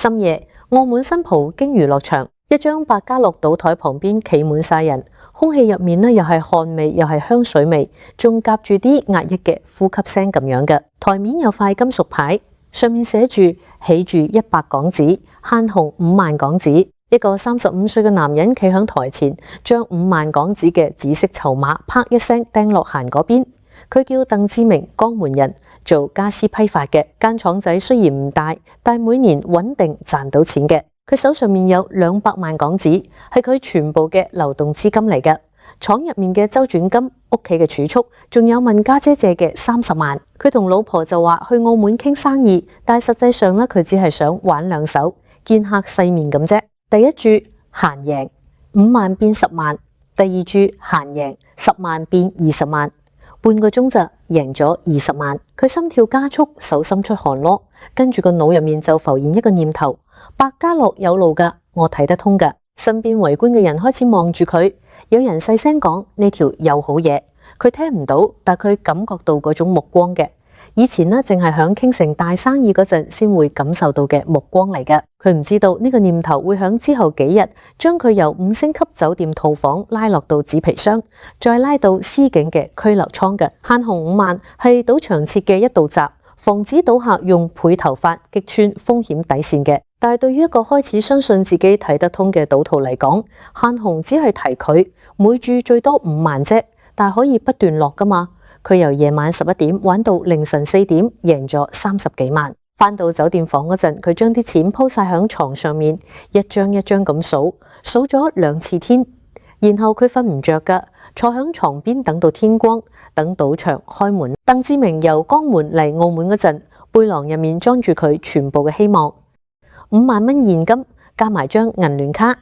深夜，澳門新葡京娛樂場，一張百家樂賭台旁邊企滿晒人，空氣入面又係汗味又係香水味，仲夾住啲壓抑嘅呼吸聲咁樣嘅。台面有塊金屬牌，上面寫住起住100港紙，限紅5萬港紙。一個35歲嘅男人企響台前，將5萬港紙嘅紫色籌碼啪一聲掟落閒嗰邊。佢叫鄧志明，江門人，做家私批發嘅。間廠仔雖然唔大，但每年穩定賺到錢嘅。佢手上面有200萬港紙，係佢全部嘅流動資金嚟嘅。廠入面嘅周轉金、屋企嘅儲蓄，仲有問家姐借嘅30萬。佢同老婆就話去澳門傾生意，但係實際上佢只係想玩兩手，見客世面咁啫。第一注閒贏5萬變10萬，第二注閒贏10萬變20萬，半個鐘就贏咗20萬。佢心跳加速，手心出汗咯。跟住個腦入面就浮現一個念頭：百家樂有路噶，我睇得通噶。身邊圍觀嘅人開始望住佢，有人細聲講呢條又好嘢，佢聽唔到，但佢感覺到嗰種目光嘅。以前淨係響傾城大生意嗰陣先會感受到嘅目光嚟嘅。佢唔知道呢個念頭會響之後幾日將佢由5星級酒店套房拉落到紙皮箱，再拉到司警嘅拘留倉嘅。限紅5萬係賭場設嘅一道閘，防止賭客用倍頭髮擊穿風險底線嘅。但係對於一個開始相信自己睇得通嘅賭徒嚟講，限紅只係提佢每注最多5萬啫，但係可以不斷落噶嘛。佢由夜晚11點玩到凌晨4點，贏咗30幾萬。返到酒店房嗰陣，佢將啲錢鋪晒響床上面，一張一張咁數，數咗2次天。然後佢瞓唔着噶，坐響床邊等到天光，等賭場開門。鄧志明由江門嚟澳門嗰陣，背囊入面裝住佢全部嘅希望，5萬蚊現金加埋張銀聯卡。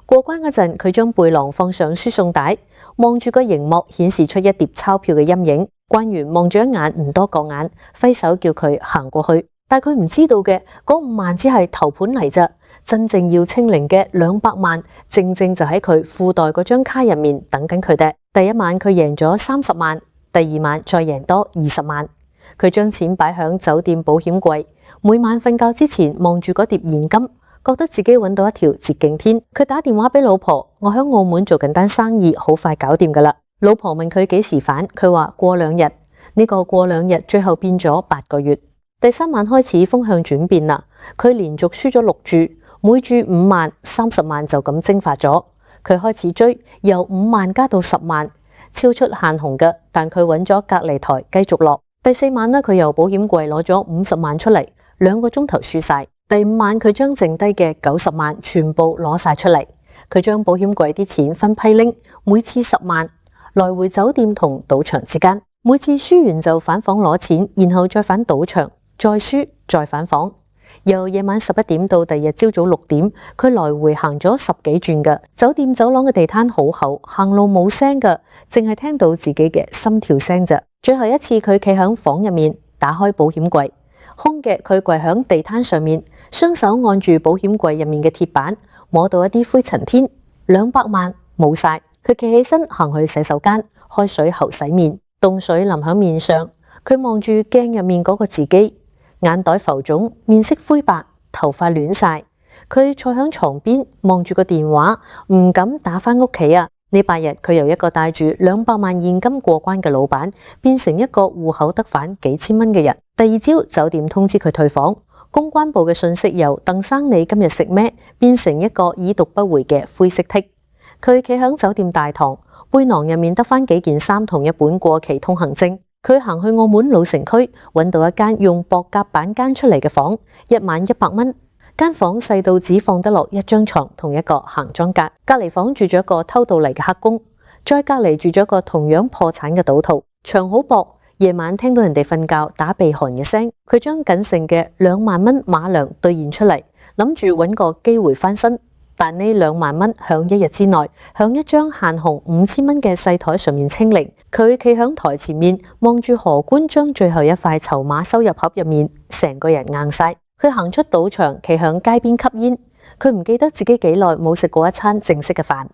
過關嗰陣，佢將背囊放上輸送帶，望住個熒幕顯示出一疊鈔票嘅陰影。關員望咗一眼唔多覺眼，揮手叫佢行過去。但佢唔知道嘅嗰5萬只係頭盤嚟咋，真正要清零嘅200萬，正正就喺佢褲袋嗰張卡入面等緊佢哋。第一晚佢贏咗30萬，第二晚再贏多20萬。佢將錢擺響酒店保險櫃，每晚瞓覺之前望住嗰疊現金，覺得自己揾到一條捷徑天。佢打電話俾老婆：我喺澳門做緊單生意，好快搞掂噶啦。老婆問佢幾時返，佢話過2日。呢個過2日最後變咗8個月。第3晚開始風向轉變啦，佢連續輸咗6注，每注5萬，30萬就咁蒸發咗。佢開始追，由5萬加到10萬，超出限紅嘅，但佢揾咗隔離台繼續落。第4晚佢由保險櫃攞咗50萬出嚟，2個鐘頭輸晒。第5晚佢將剩低嘅90萬全部攞晒出嚟，佢將保險櫃啲錢分批拎，每次10萬，來回酒店同賭場之間，每次輸完就返房攞錢，然後再返賭場，再輸再返房。由夜晚11點到第二日朝早6點，佢來回行咗10幾轉嘅。酒店走廊嘅地攤好厚，行路冇聲嘅，淨係聽到自己嘅心跳聲咋。最後一次佢企響房入面，打開保險櫃，空嘅佢跪響地攤上面，雙手按住保險櫃入面嘅鐵板，摸到一啲灰塵天，200萬冇晒。佢企起身行去洗手間，開水喉洗面，凍水淋響面上。佢望住鏡入面嗰個自己，眼袋浮腫，面色灰白，頭髮亂晒。佢坐響床邊，望住個電話，唔敢打返屋企啊！呢8日佢由一個帶住200萬現金過關嘅老闆，變成一個戶口得返幾千蚊嘅人。第二朝酒店通知佢退房，公關部嘅信息由鄧生你今日食咩變成一個已讀不回嘅灰色剔。佢企響酒店大堂，背囊入面得返幾件衫同一本過期通行證。佢行去澳門老城區，揾到一間用薄夾板間出嚟嘅房，一晚100蚊。間房細到只放得落一張床同一個行裝架。隔離房住咗一個偷渡嚟嘅黑工，再隔離住咗一個同樣破產嘅賭徒。牆好薄，夜晚聽到人哋瞓覺打鼻鼾嘅聲。佢將僅剩嘅2萬蚊馬糧兌現出嚟，諗住揾個機會翻身。但呢2萬蚊響1日之內，響一張限紅5000蚊嘅細台上面清零。佢企響台前面，望住荷官將最後一塊籌碼收入盒入面，成個人硬晒。佢行出賭場，企響街邊吸煙。佢唔記得自己幾耐冇食過一餐正式嘅飯。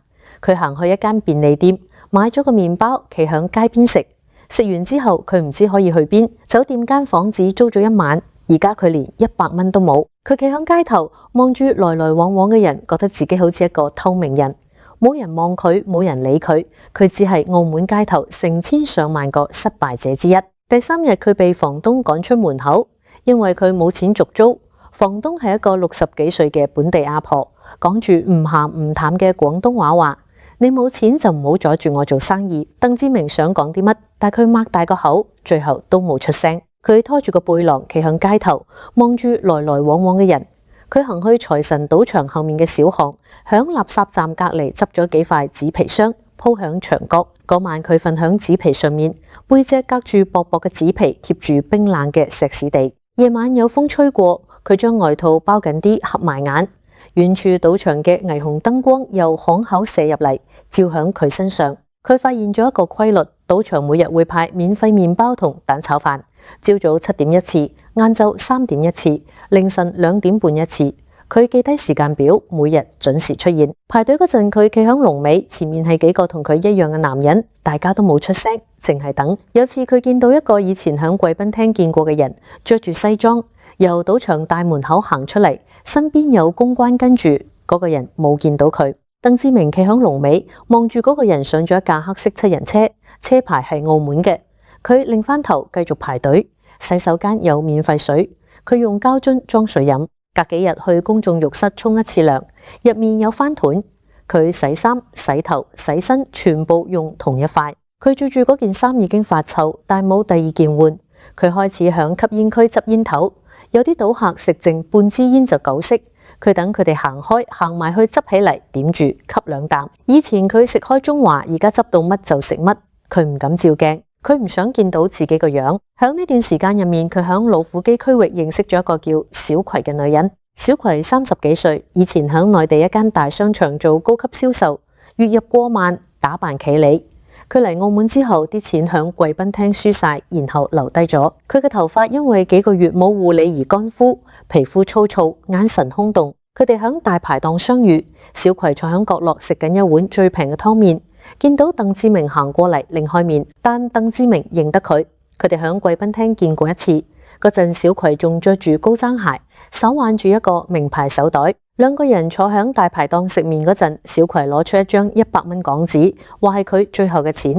佢行去一間便利店，買咗個麵包，企響街邊食。食完之後，佢唔知可以去邊。酒店間房只租咗1晚，而家佢連100蚊都冇。佢企響街頭望住來來往往嘅人，覺得自己好似一個透明人，冇人望佢，冇人理佢，佢只係澳門街頭成千上萬個失敗者之一。第3日佢被房東趕出門口，因為佢冇錢續租。房東係一個60幾歲嘅本地阿婆，講住唔鹹唔淡嘅廣東話話：你冇錢就唔好阻住我做生意。鄧志明想講啲乜，但佢擘大個口，最後都冇出聲。佢拖住個背囊企向街頭，望住來來往往嘅人。佢行去財神賭場後面嘅小巷，響垃圾站隔籬執咗幾塊紙皮箱，鋪響牆角。嗰晚佢瞓響紙皮上面，背脊隔住薄薄嘅紙皮，貼住冰冷嘅石屎地。夜晚有風吹過，佢將外套包緊啲，合埋眼。遠處賭場嘅霓虹燈光由巷口射入嚟，照響佢身上。佢發現咗一個規律：賭場每日會派免費麵包同蛋炒飯，朝早7點一次，晏晝3點一次，凌晨2點半一次。佢記低時間表，每日準時出現。排隊嗰陣，佢企響龍尾，前面係幾個同佢一樣嘅男人，大家都冇出聲，淨係等。有次佢見到一個以前響貴賓廳見過嘅人，着住西裝，由賭場大門口行出嚟，身邊有公關跟住，嗰個人冇見到佢。鄧志明企響龍尾，望住嗰個人上咗一架黑色7人車，車牌係澳門嘅。佢擰翻頭繼續排隊，洗手間有免費水，佢用膠樽裝水飲。隔幾日去公眾浴室沖一次涼，入面有翻盤。佢洗衫、洗頭、洗身，全部用同一塊。佢着住嗰件衫已經發臭，但冇第2件換。佢開始響吸煙區執煙頭，有啲賭客食剩半支煙就狗食。佢等佢哋行開，行埋去執起嚟，點住吸2啖。以前佢食開中華，而家執到乜就食乜。佢唔敢照鏡，佢唔想見到自己個樣。響呢段時間入面，佢響老虎機區域認識咗一個叫小葵嘅女人。小葵30幾歲，以前響內地一間大商場做高級銷售，月入過萬，打扮企理。佢嚟澳門之後，啲錢響貴賓廳輸晒，然後留低咗。佢嘅頭髮因為幾個月冇護理而乾枯，皮膚粗糙，眼神空洞。佢哋響大排檔相遇，小葵坐響角落食緊一碗最平嘅湯麵，見到鄧志明行過嚟，擰開面，但鄧志明認得佢。佢哋響貴賓廳見過一次，嗰陣小葵仲着住高踭鞋，手挽住一個名牌手袋。兩個人坐響大排檔食麵嗰陣，小葵攞出一張100蚊港紙，話係佢最後嘅錢。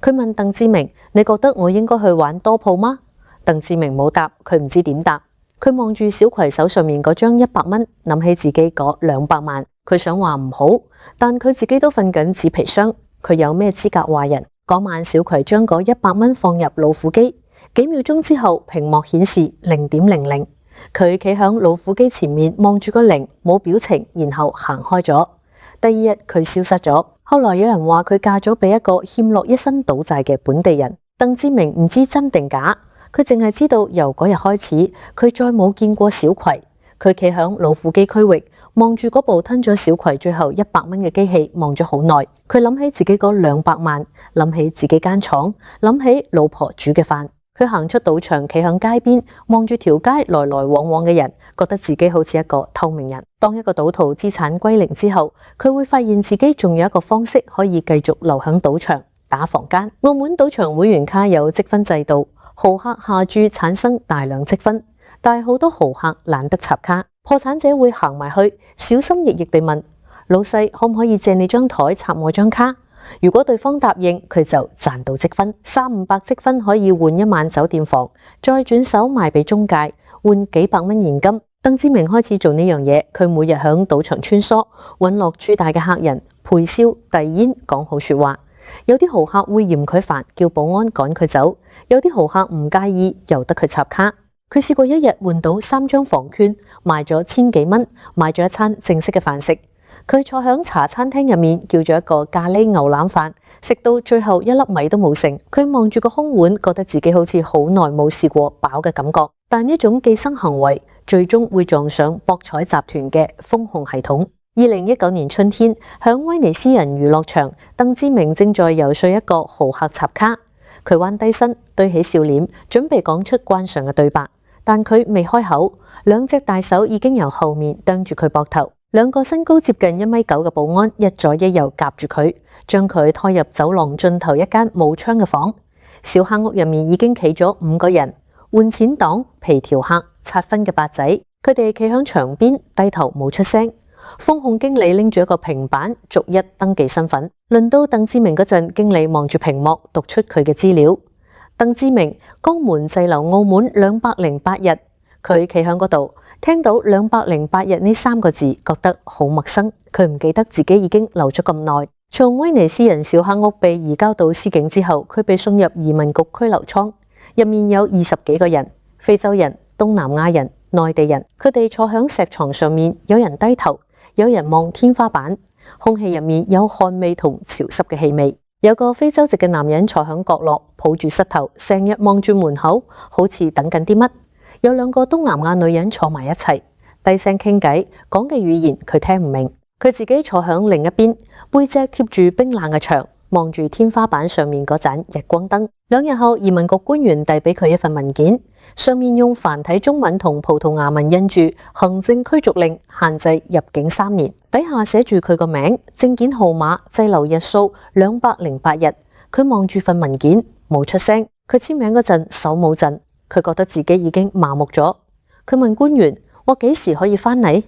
佢問鄧志明：你覺得我應該去玩多鋪嗎？鄧志明冇答，佢唔知點答。佢望住小葵手上面嗰張100蚊，諗起自己嗰200萬，佢想話唔好，但佢自己都瞓緊紙皮箱，佢有咩資格話人？嗰晚小葵將嗰100蚊放入老虎機，幾秒鐘之後屏幕顯示0.00。佢企響老虎機前面望住個0，冇表情，然後行開咗。第2日佢消失咗。後來有人話佢嫁咗俾一個欠落一身賭債嘅本地人。鄧志明唔知真定假，佢淨係知道由嗰日開始，佢再冇見過小葵。佢企響老虎機區域，望住嗰部吞咗小葵最後100蚊嘅機器，望咗好耐。佢諗起自己嗰200萬，諗起自己間廠，諗起老婆煮嘅飯。佢行出賭場，企響街邊，望住條街來來往往嘅人，覺得自己好似一個透明人。當一個賭徒資產歸零之後，佢會發現自己仲有一個方式可以繼續留響賭場打房間。澳門賭場會員卡有積分制度，豪客下注產生大量積分，但係好多豪客懶得插卡，破產者會行埋去，小心翼翼地問老細可唔可以借你張台插我張卡？如果對方答應，佢就賺到積分，300-500積分可以換1晚酒店房，再轉手賣俾中介，換幾百蚊現金。鄧志明開始做呢樣嘢，佢每日響賭場穿梭，揾落注大嘅客人，陪笑、遞煙、講好說話。有啲豪客會嫌佢煩，叫保安趕佢走；有啲豪客唔介意，由得佢插卡。佢試過一日換到3張房券，賣咗1000幾蚊，買咗一餐正式嘅飯食。佢坐響茶餐廳入面，叫咗一個咖喱牛腩飯，食到最後1粒米都冇剩。佢望住個空碗，覺得自己好似好耐冇試過飽嘅感覺。但呢種寄生行為最終會撞上博彩集團嘅風控系統。2019年春天，響威尼斯人娛樂場，鄧志明正在游說一個豪客插卡。佢彎低身，堆起笑臉，準備講出慣常嘅對白，但佢未開口，2隻大手已經由後面盯住佢膊頭。2個身高接近1.9米嘅保安一左一右夾住佢，將佢拖入走廊盡頭一間冇窗嘅房。小黑屋入面已經企咗5個人，換錢黨、皮條客、刷分嘅8仔。佢哋企響牆邊低頭冇出聲。風控經理拎住一個平板，逐一登記身份。輪到鄧志明嗰陣，經理望住屏幕讀出佢嘅資料。鄧志明，江門滯留澳門208日。佢企響嗰度，聽到208日呢3個字，覺得好陌生。佢唔記得自己已經留咗咁耐。從威尼斯人小黑屋被移交到司警之後，佢被送入移民局拘留倉，入面有20幾個人，非洲人、東南亞人、內地人。佢哋坐響石床上面，有人低頭，有人望天花板，空氣入面有汗味同潮濕嘅氣味。有個非洲籍嘅男人坐響角落，抱住膝頭，成日望住門口，好似等緊啲乜。有2個東南亞女人坐埋一齊，低聲傾偈，講嘅語言佢聽唔明。佢自己坐響另一邊，背脊貼住冰冷嘅牆，望住天花板上面嗰盞日光燈。2日後，移民局官員遞俾佢一份文件，上面用繁體中文同葡萄牙文印住行政驅逐令，限制入境3年。底下寫住佢個名、證件號碼、滯留日數208日。佢望住份文件，冇出聲。佢簽名嗰陣手冇震，佢覺得自己已經麻木咗。佢問官員：我幾時可以返嚟？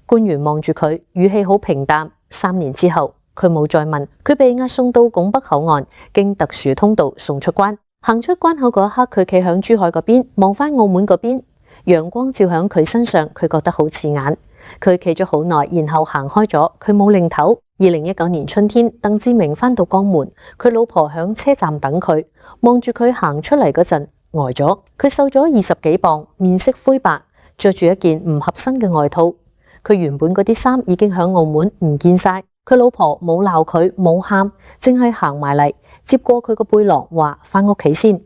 官員望住佢，語氣好平淡。3年之後，佢冇再問。佢被押送到拱北口岸，經特殊通道送出關。行出關口嗰一刻，佢企響珠海嗰邊，望返澳門嗰邊。陽光照響佢身上，佢覺得好刺眼。佢企咗好耐，然後行開咗。佢冇擰頭。2019年春天，鄧志明返到江門，佢老婆響車站等佢，望住佢行出嚟嗰陣呆咗。佢瘦咗20幾磅，面色灰白，着住一件唔合身嘅外套。佢原本嗰啲衫已經響澳門唔見晒。佢老婆冇鬧佢，冇喊，淨係行埋嚟接過佢個背囊，話返屋企先。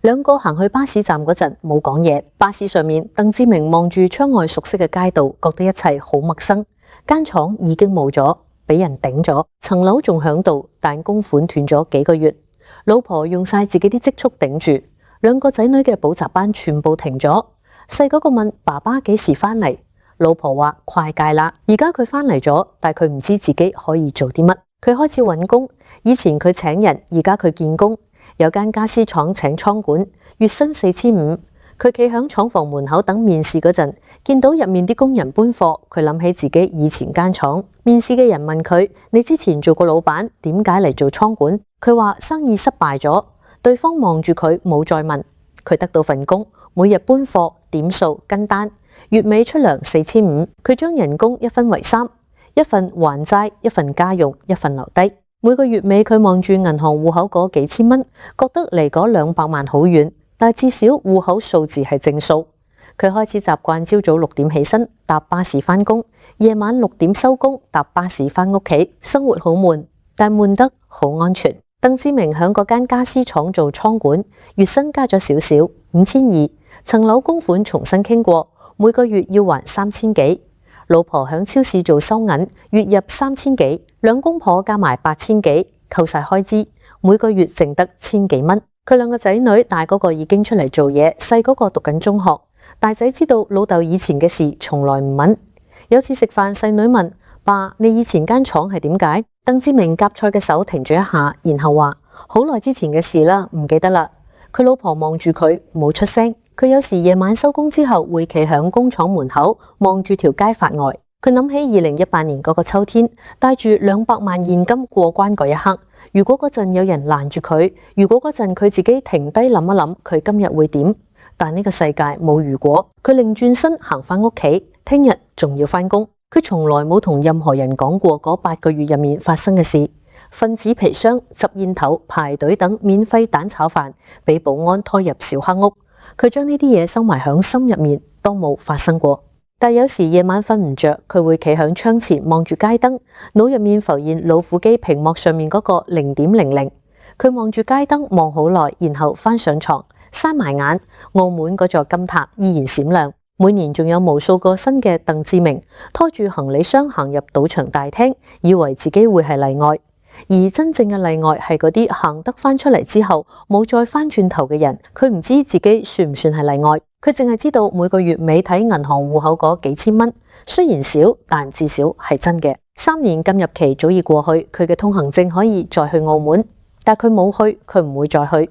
2個行去巴士站嗰陣冇講嘢。巴士上面，鄧志明望住窗外熟悉嘅街道，覺得一切好陌生。間廠已經冇咗，俾人頂咗，層樓仲響度，但供款斷咗幾個月。老婆用晒自己啲積蓄頂住。2個仔女嘅補習班全部停咗。細嗰個問爸爸幾時返嚟？老婆話快戒啦，而家佢返嚟咗，但佢唔知自己可以做啲乜。佢開始揾工，以前佢請人，而家佢見工。有間家私廠請倉管，月薪4500。佢企響廠房門口等面試嗰陣，見到入面啲工人搬貨，佢諗起自己以前間廠。面試嘅人問佢：你之前做過老闆，點解嚟做倉管？佢話生意失敗咗。對方望住佢，冇再問。佢得到份工，每日搬貨、點數、跟單。月尾出糧4500，佢將人工一分為3，一份還債，一份家用，一份留低。每個月尾佢望住銀行戶口嗰幾千蚊，覺得離嗰200萬好遠，但至少戶口數字係正數。佢開始習慣朝早6點起身，搭巴士返工，夜晚6點收工，搭巴士返屋企。生活好悶，但悶得好安全。鄧志明響嗰間家私廠做倉管，月薪加咗少少，5200，層樓供款重新傾過。每個月要還3000幾，老婆響超市做收銀，月入3000幾，2公婆加埋8000幾，扣晒開支，每個月剩得1000幾蚊。佢2個仔女，大嗰個已經出嚟做嘢，細嗰個讀緊中學。大仔知道老豆以前嘅事，從來唔問。有次食飯，細女問：爸，你以前間廠係點解？鄧志明夾菜嘅手停咗一下，然後話：好耐之前嘅事啦，唔記得啦。佢老婆望住佢，冇出聲。佢有時夜晚收工之後會企響工廠門口望住條街發呆。佢諗起2018年嗰個秋天，帶住200萬現金過關嗰一刻，如果嗰陣有人攔住佢，如果嗰陣佢自己停低諗一諗，佢今日會點？但呢個世界冇如果。佢擰轉身行返屋企，聽日仲要返工。佢從來冇同任何人講過嗰8個月入面發生嘅事。瞓紙皮箱、執煙頭、排隊等免費蛋炒飯，俾保安拖入小黑屋。佢將呢啲嘢收埋響心入面，當冇發生過。但有時夜晚瞓唔着，佢會企響窗前望住街燈，腦入面浮現老虎機屏幕上面嗰個0.00。佢望住街燈望好耐，然後翻上床，閂埋眼。澳門嗰座金塔依然閃亮。每年仲有無數個新嘅鄧志明拖住行李箱行入賭場大廳，以為自己會係例外。而真正嘅例外係嗰啲行得翻出嚟之後冇再翻轉頭嘅人。佢唔知自己算唔算係例外，佢淨係知道每個月尾睇銀行戶口嗰幾千蚊，雖然少，但至少係真嘅。3年禁入期早已過去，佢嘅通行證可以再去澳門，但佢冇去，佢唔會再去。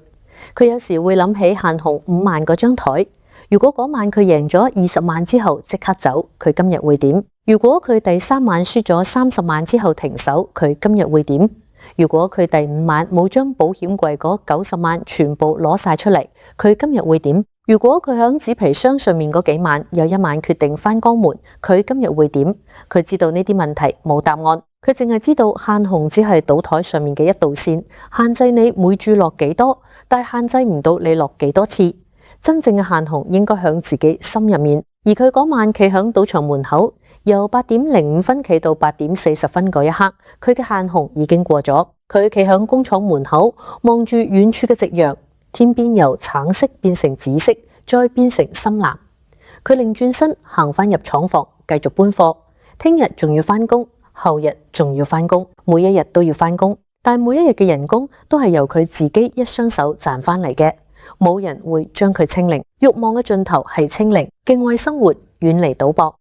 佢有時會諗起限紅5萬嗰張台，如果嗰晚佢贏咗20萬之後即刻走，佢今日會點？如果佢第3晚輸咗30萬之後停手，佢今日會點？如果佢第5晚冇將保險櫃嗰90萬全部攞晒出嚟，佢今日會點？如果佢響紙皮箱上面嗰幾晚有1晚決定返江門，佢今日會點？佢知道呢啲問題冇答案，佢淨係知道限紅只係賭台上面嘅一道線，限制你每注落幾多，但係限制唔到你落幾多次。真正嘅限紅應該響自己心入面，而佢嗰晚企響賭場門口，由8點05分企到8點40分嗰一刻，佢嘅限紅已經過咗。佢企響工廠門口，望住遠處嘅夕陽，天邊由橙色變成紫色，再變成深藍。佢擰轉身行返入廠房，繼續搬貨。聽日仲要返工，後日仲要返工，每一日都要返工，但每一日嘅人工都係由佢自己一雙手賺返嚟嘅。冇人會將佢清零，慾望嘅盡頭係清零，敬畏生活，遠離賭博。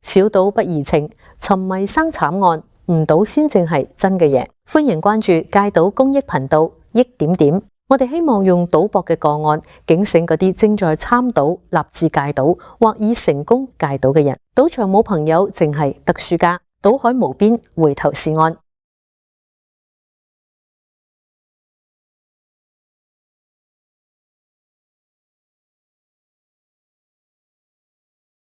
小賭不怡情，沉迷生慘案，唔賭先正係真嘅贏。歡迎關注戒賭公益頻道，益點點。我哋希望用賭博嘅個案警醒嗰啲正在參賭、立志戒賭或已成功戒賭嘅人。賭場冇朋友，淨係得輸家。賭海無邊，回頭是岸。